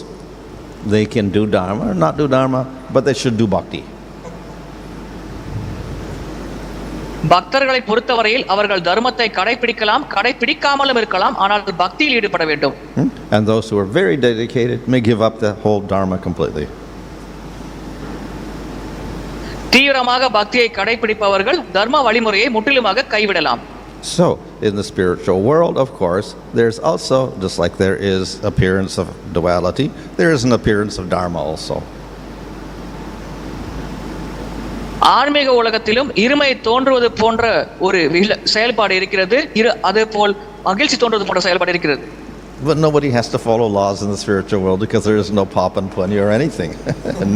they can do dharma or not do dharma, but they should do bhakti. பக்தர்களை பொறுத்தவரையில் அவர்கள் தர்மத்தை கடைபிடிக்கலாம், கடைபிடிக்காமலும் இருக்கலாம். ஆனால் பக்தியில் ஈடுபட வேண்டும். And those who are very dedicated may give up the whole dharma completely. தீவிரமாக பக்தியை கடைபிடிப்பவர்கள் தர்ம வழிமுறையை முற்றிலுமாக கைவிடலாம். So in the spiritual world, of course, there's also, just like there is appearance of duality, there is an appearance of dharma also. ஆன்மீக உலகத்திலும் இருமை தோன்றுவது போன்ற ஒரு செயல்பாடு இருக்கிறது. அதேபோல் மகிழ்ச்சி தோன்றுவது போன்ற செயல்பாடு இருக்கிறது. But nobody has to follow laws in the spiritual world because there is no pop and punny or anything.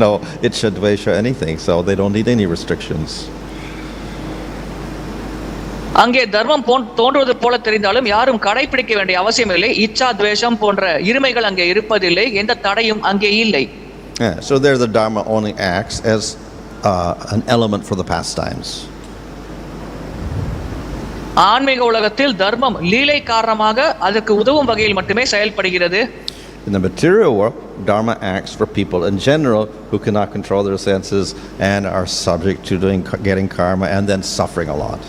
No itcha dvesha anything, so they don't need any restrictions. அங்கே தர்மம் தோன்றுவது போல தெரிந்தாலும் யாரும் கடைபிடிக்க வேண்டிய அவசியம் இல்லை. இச்சா துவேஷம் போன்ற இருமைகள் அங்கே இருப்பதில்லை. எந்த தடையும் அங்கே இல்லை. So there the dharma only acts as an element for the pastimes. ஆன்மீக உலகத்தில் தர்மம் லீலை காரணமாக அதற்கு உதவும் வகையில் மட்டுமே செயல்படுகிறது. In the material world, dharma acts for people in general who cannot control their senses and are subject to getting karma and then suffering a lot.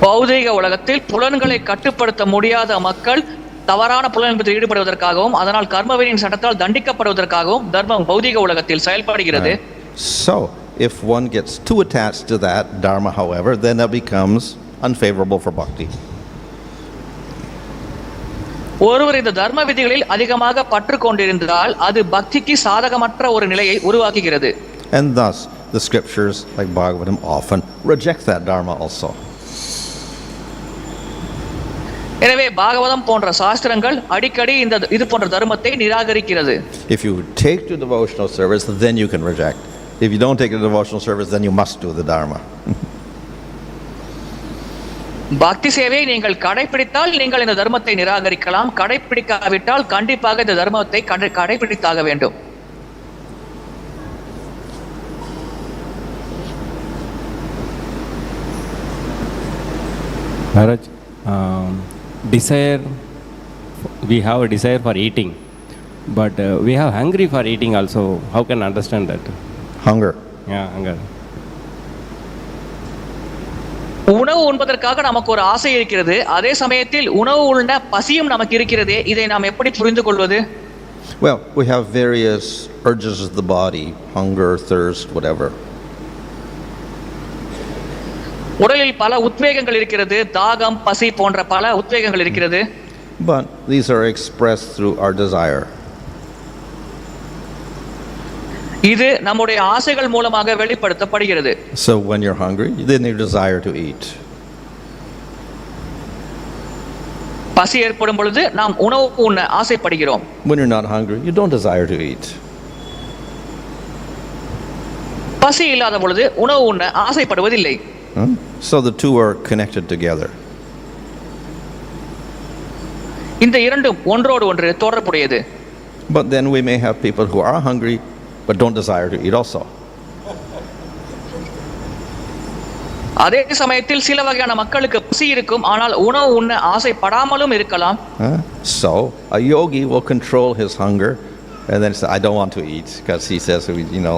பௌதிக உலகத்தில் புலன்களை கட்டுப்படுத்த முடியாத மக்கள் தவறான புலனின்பத்தில் ஈடுபடுவதற்காகவும் அதனால் கர்மவினையின் சட்டத்தால் தண்டிக்கப்படுவதற்காகவும் தர்மம் பௌதிக உலகத்தில் செயல்படுகிறது. So, if one gets too attached to that dharma, however, then that becomes unfavorable for bhakti. ஒருவர் இந்த தர்ம விதிகளில் அதிகமாக பற்று கொண்டிருந்தால் அது பக்திக்கு சாதகமற்ற ஒரு நிலையை உருவாக்குகிறது. And thus, the scriptures like Bhagavatam often reject that dharma also. எனவே பாகவதம் போன்ற சாஸ்திரங்கள் அடிக்கடி இது போன்ற தர்மத்தை நிராகரிக்கிறது. If you take to devotional service, then you can reject. If you don't take the devotional service, then you must do the dharma. பக்தி சேவையை நீங்கள் கடைபிடித்தால் நீங்கள் இந்த தர்மத்தை நிராகரிக்கலாம், கடைபிடிக்காவிட்டால் கண்டிப்பாக இந்த தர்மத்தை கடைபிடித்தாக வேண்டும். Maharaj, desire, we have a desire for eating, but we have hungry for eating also. How can I understand that? Hunger. Yeah, hunger. உணவு உண்பதற்காக நமக்கு ஒரு ஆசை இருக்கிறது, அதே சமயத்தில் உணவு உள்ள பசியும் நமக்கு இருக்கிறதே, இதை நாம் எப்படி புரிந்து கொள்வது? Well, we have various urges of the body, hunger, thirst, whatever. உடலில் பல உத்வேகங்கள் இருக்கிறது, தாகம், பசி போன்ற பல உத்வேகங்கள் இருக்கிறது. But these are expressed through our desire. இது நம்முடைய ஆசைகள் மூலமாக வெளிப்படுத்தப்படுகிறது. So when you're hungry, then you desire to eat. பசி ஏற்படும் பொழுது நாம் உணவு உண்ண ஆசைப்படுகிறோம். When you're not hungry, you don't desire to eat. பசி இல்லாத பொழுது உணவு உண்ண ஆசைப்படுவதில்லை. So the two are connected together. இந்த இரண்டும் ஒன்றோடு ஒன்று தொடர்புடையது. But then we may have people who are hungry but don't desire to eat also. அதே சமயத்தில் சில வகையான மக்களுக்கு பசி இருக்கும், ஆனால் உணவு உண்ண ஆசைப்படாமலும் இருக்கலாம். So a yogi will control his hunger and then say, I don't want to eat, because he says,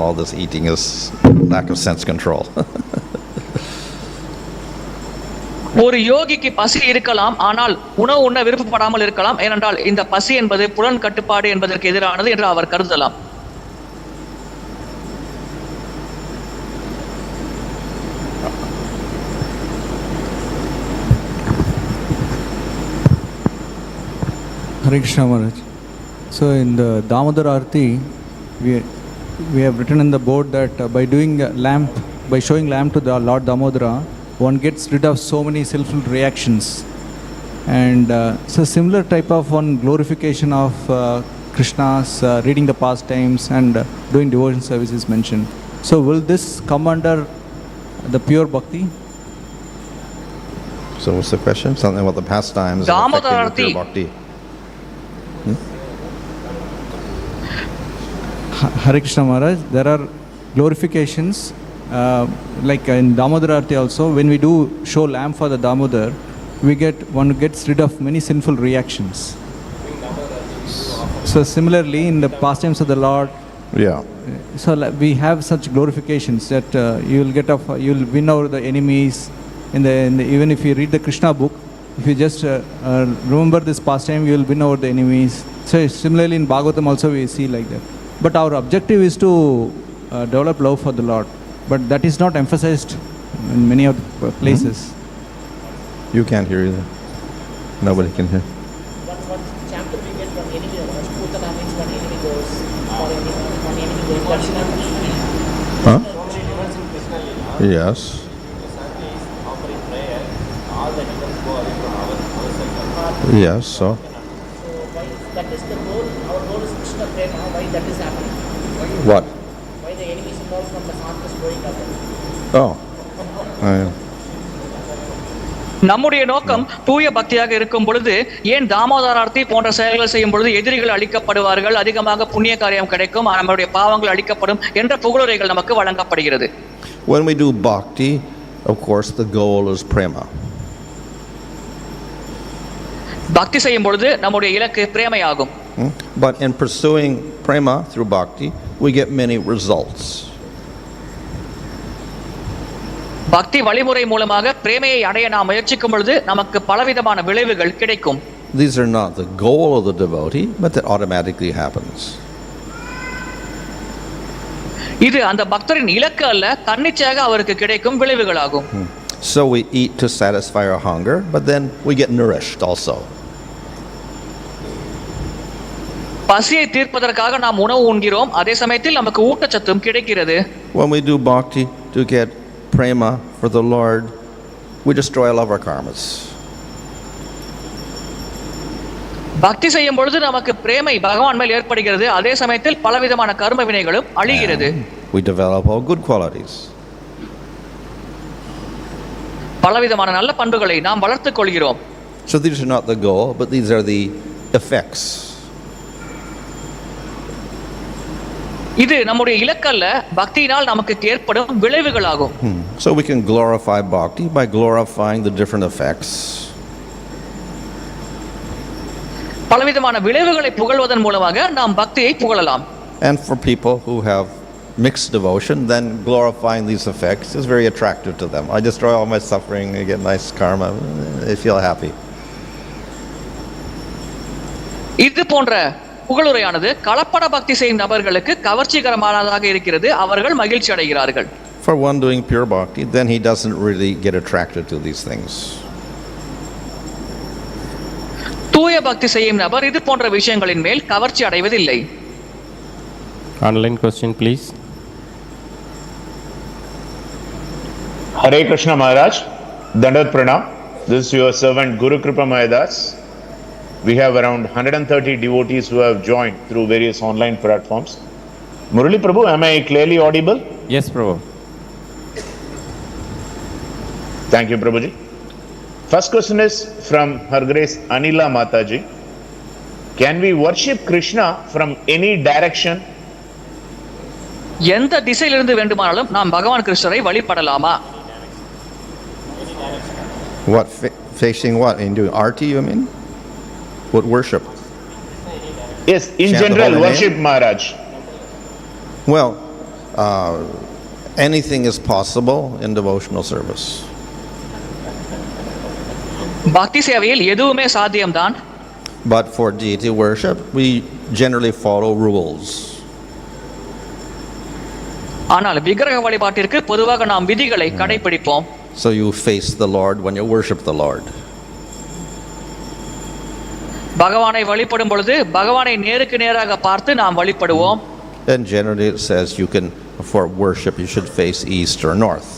all this eating is lack of sense control. ஒரு யோகிக்கு பசி இருக்கலாம், ஆனால் உணவு உண்ண விருப்பப்படாமல் இருக்கலாம், ஏனென்றால் இந்த பசி என்பது புலன் கட்டுப்பாடு என்பதற்கு எதிரானது என்று அவர் கருதலாம். Hare Krishna Maharaj. So in the Damodara Arti, we have written in the board that by showing lamp to the Lord Damodara, one gets rid of so many sinful reactions. And so similar type of one glorification of Krishna's reading the pastimes and doing devotion service is mentioned. So will this come under the pure bhakti? So what's the question? Something about the pastimes Damodara affecting the pure bhakti. Hare Krishna Maharaj, there are glorifications like in Damodara Arti also. When we do show lamp for the Damodar, one gets rid of many sinful reactions. So similarly in the pastimes of the Lord, so we have such glorifications that you will win over the enemies. Even if you read the Krishna book, if you just remember this pastime, you will win over the enemies. So similarly in Bhagavatam also we see like that. But our objective is to develop love for the Lord. But that is not emphasized in many of the places. You can't hear either. Nobody can hear. One chapter we get from enemy, Sūta means when enemy goes, or when enemy goes, that's not. Huh? Yes. Yes, so. That is the goal. Our goal is Krishna prema. Why that is happening? What? Why the enemy is involved from the heart is going up? Oh. நம்முடைய நோக்கம் தூய பக்தியாக இருக்கும் பொழுது ஏன் தாமோதரார்த்தி போன்ற செயல்கள் செய்யும் பொழுது எதிரிகள் அழிக்கப்படுவார்கள், அதிகமாக புண்ணிய காரியம் கிடைக்கும், நம்முடைய பாவங்கள் அழிக்கப்படும் என்ற புகழுரைகள் நமக்கு வழங்கப்படுகிறது. When we do bhakti, of course the goal is prema. பக்தி செய்யும் பொழுது நம்முடைய இலக்கு பிரேமையாகும். But in pursuing prema through bhakti, we get many results. பக்தி வழிமுறை மூலமாக பிரேமையை அடைய நாம் முயற்சிக்கும் பொழுது நமக்கு பலவிதமான விளைவுகள் கிடைக்கும். these are not the goal of the devotee, but that automatically happens. இது அந்த பக்தரின் இலக்கு அல்ல, தன்னிச்சையாக அவருக்கு கிடைக்கும் விளைவுகளாகும். So we eat to satisfy our hunger, but then we get nourished also. பசியை தீர்ப்பதற்காக நாம் உணவு உண்கிறோம், அதே சமயத்தில் நமக்கு ஊட்டச்சத்தும் கிடைக்கிறது. When we do bhakti to get prema for the Lord, we destroy all of our karmas. பக்தி செய்யும் பொழுது நமக்கு பிரேமை பகவான் மேல் ஏற்படுகிறது, அதே சமயத்தில் பலவிதமான கர்ம வினைகளும் அழிகிறது. We develop all good qualities. பலவிதமான நல்ல பண்புகளை நாம் வளர்த்துக் கொள்கிறோம். So these are not the goal, but these are the effects. இது நம்முடைய இலக்கல்ல, பக்தியினால் நமக்கு ஏற்படும் விளைவுகளாகும். So we can glorify bhakti by glorifying the different effects. பலவிதமான விளைவுகளை புகழ்வதன் மூலமாக நாம் பக்தியை புகழலாம். And for people who have mixed devotion, then glorifying these effects is very attractive to them. I destroy all my suffering, I get nice karma, they feel happy. இது போன்ற புகழுரையானது கலப்பட பக்தி செய்யும் நபர்களுக்கு கவர்ச்சிகரமானதாக இருக்கிறது, அவர்கள் மகிழ்ச்சி அடைகிறார்கள். For one doing pure bhakti, then he doesn't really get attracted to these things. தூய பக்தி செய்யும் நபர் இது போன்ற விஷயங்களின் மேல் கவர்ச்சி அடைவதில்லை. Online question, please. Hare Krishna Maharaj, Dandavat Pranam. This is your servant Guru Kripa Mahadas. We have around 130 devotees who have joined through various online platforms. Murali Prabhu, am I clearly audible? Yes, Prabhu. Thank you, Prabhuji. First question is from Her Grace Anila Mataji. Can we worship Krishna from any direction? எந்த திசையிலிருந்து வேண்டுமானாலும் நாம் பகவான் கிருஷ்ணரை வழிபடலாமா? What, facing what? In doing arti, you mean? What worship? Yes, in Chant the general, holy worship name? Maharaj. Well, anything is possible in devotional service. பக்தி சேவையில் எதுவுமே சாத்தியம்தான். But for deity worship, we generally follow rules. ஆனால் விக்கிரக வழிபாட்டிற்கு பொதுவாக நாம் விதிகளை கடைபிடிப்போம். So you face the Lord when you worship the Lord. பகவானை வழிபடும் பொழுது பகவானை நேருக்கு நேராக பார்த்து நாம் வழிபடுவோம். And generally it says you can, for worship, you should face east or north.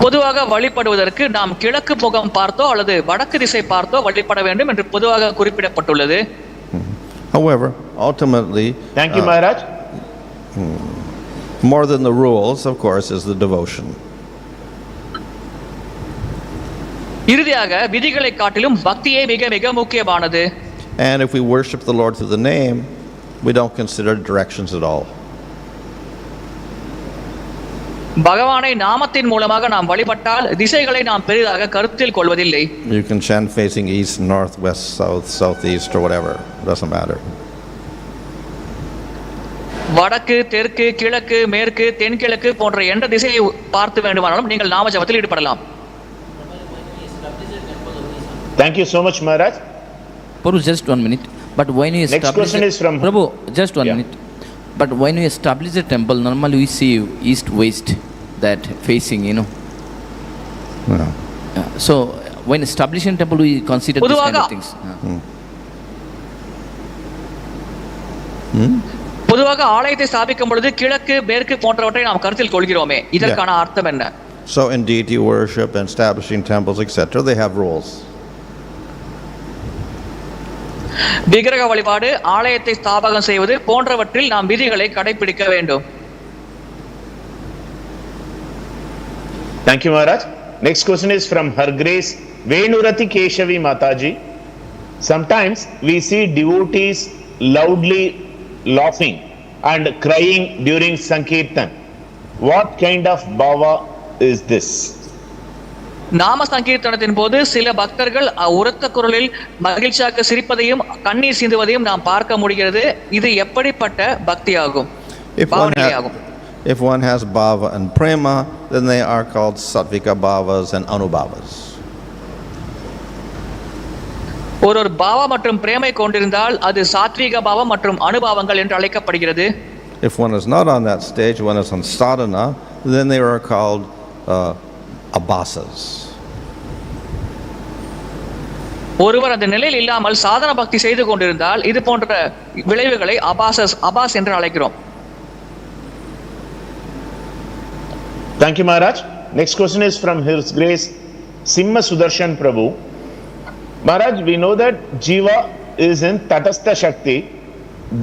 பொதுவாக வழிபடுவதற்கு நாம் கிழக்கு முகம் பார்த்தோ அல்லது வடக்கு திசை பார்த்தோ வழிபட வேண்டும் என்று பொதுவாக குறிப்பிடப்பட்டுள்ளது. However, ultimately, Thank you, Maharaj. more than the rules, of course, is the devotion. இறுதியாக விதிகளை காட்டிலும் பக்தியே மிக மிக முக்கியமானது. And if we worship the Lord through the name, we don't consider directions at all. பகவானை நாமத்தின் மூலமாக நாம் வழிபட்டால் திசைகளை நாம் பெரிதாக கருத்தில் கொள்வதில்லை. You can chant facing east, north, west, south, southeast, or whatever. It doesn't matter. வடக்கு, தெற்கு, கிழக்கு, மேற்கு, தென்கிழக்கு போன்ற எந்த திசையை பார்த்து வேண்டுமானாலும் நீங்கள் நாம ஜபத்தில் ஈடுபடலாம். Thank you so much, Maharaj. Prabhu, just 1 minute. But when you Next establish question is from- Prabhu, just 1 Yeah. minute. But when you establish a temple, normally we see east, west, that facing, you know. No. So when establishing temple, we consider these kind of பொதுவாக- things. பொதுவாக ஆலயத்தை ஸ்தாபிக்கும் பொழுது கிழக்கு, மேற்கு போன்றவற்றை நாம் கருத்தில் கொள்கிறோமே, இதற்கான அர்த்தம் என்ன? So in deity worship and establishing temples, etc., they have rules. விக்கிரக வழிபாடு, ஆலயத்தை ஸ்தாபகம் செய்வது போன்றவற்றில் நாம் விதிகளை கடைபிடிக்க வேண்டும். Thank you, Maharaj. Next question is from Her Grace Venurati Keshavi Mataji. Sometimes we see devotees loudly laughing and crying during Sankirtan. What kind of bhava is this? நாம சங்கீர்த்தனத்தின் போது சில பக்தர்கள் உரத்த குரலில் மகிழ்ச்சியாக சிரிப்பதையும் கண்ணீர் சிந்துவதையும் நாம் பார்க்க முடிகிறது. இது எப்படிப்பட்ட பக்தியாகும்? If one has bhava and prema, then they are called sattvika bhavas and anubhavas. ஒரு பாவ மற்றும் பிரேமை கொண்டிருந்தால் அது சாத்வீக பாவம் மற்றும் அனுபாவங்கள் என்று அழைக்கப்படுகிறது. If one is not on that stage, one is on sadhana, then they are called abhasas. ஒருவர் அந்த நிலையில் இல்லாமல் சாதன பக்தி செய்து கொண்டிருந்தால் இது போன்ற விளைவுகளை அபாஸ் என்று அழைக்கிறோம். Thank you, Maharaj. Next question is from His Grace Simha Sudarshan Prabhu. Maharaj, we know that Jiva is in Tatastha Shakti.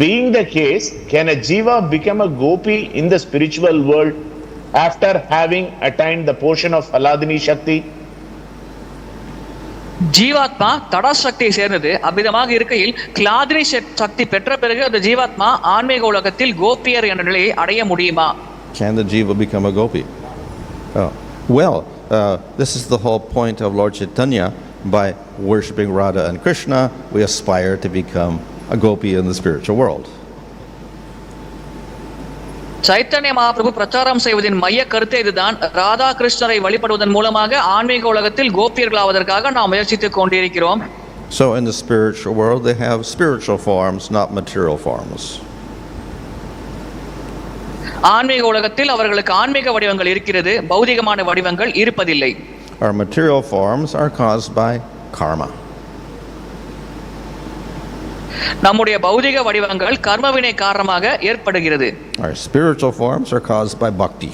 Being the case, can a Jiva become a gopi in the spiritual world after having attained the portion of Haladini Shakti? ஜீவாத்மா தடாசக்தியை சேர்ந்தது. அவ்விதமாக இருக்கையில் கிளாதினி சக்தி பெற்ற பிறகு அந்த ஜீவாத்மா ஆன்மீக உலகத்தில் கோபியர் என்ற நிலையை அடைய முடியுமா? Can the Jiva become a gopi? This is the whole point of Lord Chaitanya. By worshipping Radha and Krishna, we aspire to become a gopi in the spiritual world. Chaitanya Mahaprabhu பிரச்சாரம் செய்வதின் மைய கருத்து இதுதான். ராதா கிருஷ்ணரை வழிபடுவதன் மூலமாக ஆன்மீக உலகத்தில் கோபியர்களாவதற்காக நாம் முயற்சித்துக் கொண்டிருக்கிறோம். So in the spiritual world they have spiritual forms, not material forms. ஆன்மீக உலகத்தில் அவர்களுக்கு ஆன்மீக வடிவங்கள் இருக்கிறது, பௌதிகமான வடிவங்கள் இருப்பதில்லை. Our material forms are caused by karma. நம்முடைய பௌதிக வடிவங்கள் கர்மவினை காரணமாக ஏற்படுகிறது. Our spiritual forms are caused by bhakti.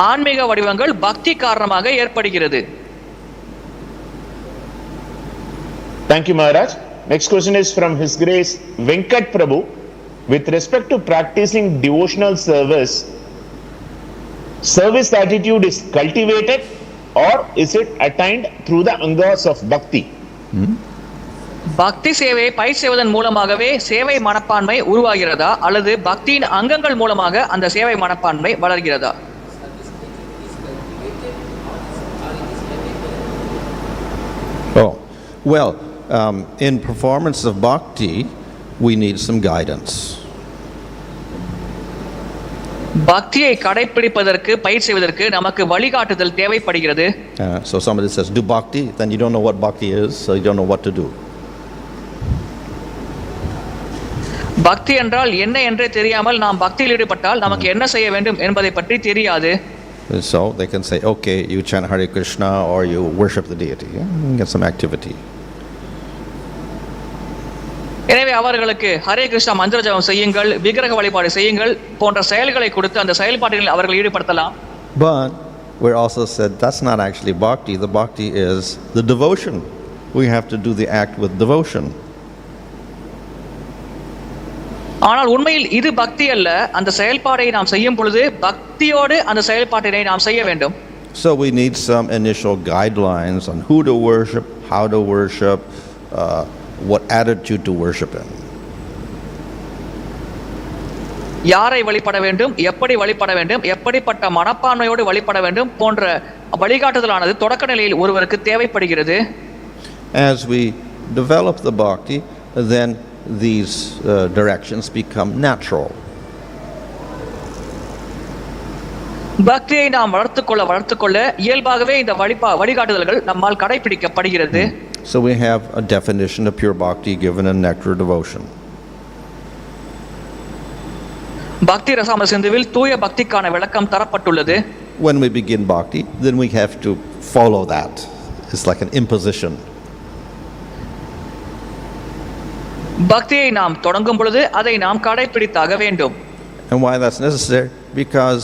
ஆன்மீக வடிவங்கள் பக்தி காரணமாக ஏற்படுகிறது. Thank you, Maharaj. Next question is from His Grace Venkat Prabhu. With respect to practicing devotional service attitude is cultivated or is it attained through the angas of bhakti? பக்தி சேவையை பயிர் செய்வதன் மூலமாகவே சேவை மனப்பான்மை உருவாகிறதா அல்லது பக்தியின் அங்கங்கள் மூலமாக அந்த சேவை மனப்பான்மை வளர்கிறதா? In performance of bhakti, we need some guidance. பக்தியை கடைபிடிப்பதற்கு பயிர் செய்வதற்கு நமக்கு வழிகாட்டுதல் தேவைப்படுகிறது. So somebody says do bhakti, then you don't know what bhakti is, so you don't know what to do. பக்தி என்றால் என்ன என்றே தெரியாமல் நாம் பக்தியில் ஈடுபட்டால் நமக்கு என்ன செய்ய வேண்டும் என்பதை பற்றி தெரியாது. So they can say, okay, you chant Hare Krishna or you worship the deity, get some activity. எனவே அவர்களுக்கு ஹரே கிருஷ்ணா மந்திர ஜபம் செய்யுங்கள், விக்கிரக வழிபாடு செய்யுங்கள் போன்ற செயல்களை கொடுத்து அந்த செயல்பாடுகளில் அவர்கள் ஈடுபடுத்தலாம். But we're also said that's not actually bhakti. The bhakti is the devotion. We have to do the act with devotion. ஆனால் உண்மையில் இது பக்தி அல்ல. அந்த செயல்பாடை நாம் செய்யும் பொழுது பக்தியோடு அந்த செயல்பாட்டினை நாம் செய்ய வேண்டும். So we need some initial guidelines on who to worship, how to worship, what attitude to worship in. யாரை வழிபட வேண்டும், எப்படி வழிபட வேண்டும், எப்படிப்பட்ட மனப்பான்மையோடு வழிபட வேண்டும் போன்ற வழிகாட்டுதலானது தொடக்க நிலையில் ஒருவருக்கு தேவைப்படுகிறது. As we develop the bhakti, then these directions become natural. பக்தியை நாம் வளர்த்துக்கொள்ள இயல்பாகவே இந்த வழிகாட்டுதல்கள் நம்மால் கடைபிடிக்கப்படுகிறது. So we have a definition of pure bhakti given in Nectar Devotion. பக்தி ரசாம சிந்துவில் தூய பக்திக்கான விளக்கம் தரப்பட்டுள்ளது. When we begin bhakti, then we have to follow that. It's like an imposition. பக்தியை நாம் தொடங்கும் பொழுது அதை நாம் கடைபிடித்தாக வேண்டும். And why that's necessary? Because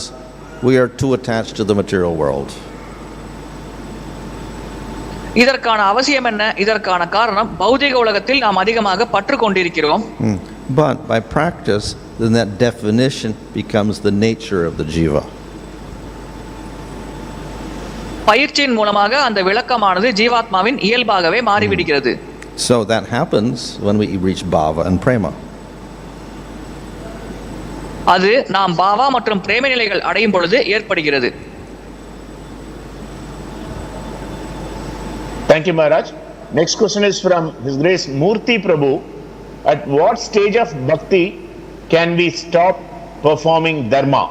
we are too attached to the material world. இதற்கான அவசியம் என்ன? இதற்கான காரணம் பௌதிக உலகத்தில் நாம் அதிகமாக பற்று கொண்டிருக்கிறோம். But by practice, then that definition becomes the nature of the jiva. பயிற்சியின் மூலமாக அந்த விளக்கமானது ஜீவாத்மாவின் இயல்பாகவே மாறிவிடுகிறது. So that happens when we reach bhava and prema. அது நாம் பாவா மற்றும் பிரேம நிலைகள் அடையும் பொழுது ஏற்படுகிறது. Thank you, Maharaj. Next question is from His Grace Murthy Prabhu. At what stage of bhakti can we stop performing dharma?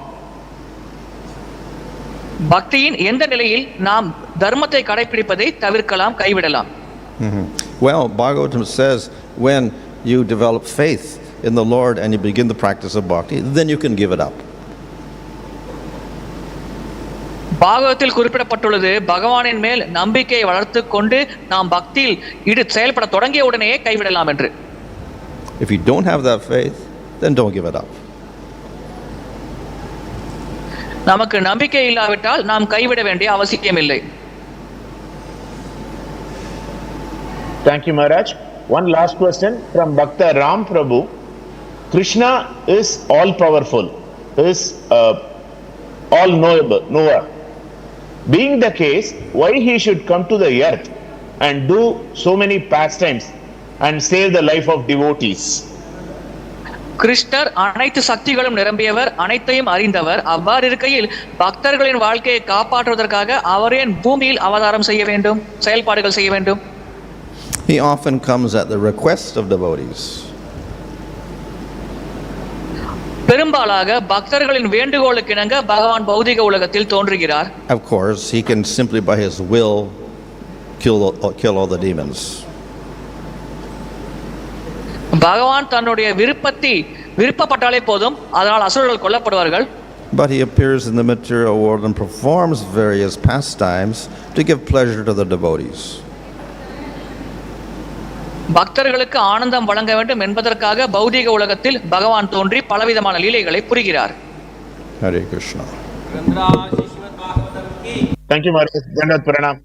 பக்தியின் எந்த நிலையில் நாம் தர்மத்தை கடைபிடிப்பதை தவிர்க்கலாம், கைவிடலாம். Well, Bhagavatam says when you develop faith in the Lord and you begin the practice of bhakti, then you can give it up. பாகவத்தில் குறிப்பிடப்பட்டுள்ளது, பகவானின் மேல் நம்பிக்கையை வளர்த்து கொண்டு நாம் பக்தியில் செயல்பட தொடங்கிய உடனேயே கைவிடலாம் என்று. If you don't have that faith, then don't give it up. நமக்கு நம்பிக்கை இல்லாவிட்டால் நாம் கைவிட வேண்டிய அவசியம் இல்லை. Thank you, Maharaj. One last question from Bhakta Ram Prabhu. Krishna is all powerful, is all knower. Being the case, why he should come to the earth and do so many pastimes and save the life of devotees? கிருஷ்ணர் அனைத்து சக்திகளும் நிரம்பியவர், அனைத்தையும் அறிந்தவர். அவ்வாறு இருக்கையில் பக்தர்களின் வாழ்க்கையை காப்பாற்றுவதற்காக அவர் ஏன் பூமியில் அவதாரம் செய்ய வேண்டும், செயல்பாடுகள் செய்ய வேண்டும்? He often comes at the request of devotees. பெரும்பாலாக பக்தர்களின் வேண்டுகோளுக்கு இணங்க பகவான் பௌதிக உலகத்தில் தோன்றுகிறார். Of course, he can simply by his will kill all the demons. பகவான் தன்னுடைய விருப்பப்பட்டாலே போதும், அதனால் அசுரர்கள் கொல்லப்படுவார்கள். But he appears in the material world and performs various pastimes to give pleasure to the devotees. பக்தர்களுக்கு ஆனந்தம் வழங்க வேண்டும் என்பதற்காக பௌதிக உலகத்தில் பகவான் தோன்றி பலவிதமான லீலைகளை புரிகிறார். Hare Krishna. Thank you, Maharaj. Janpad Pranam.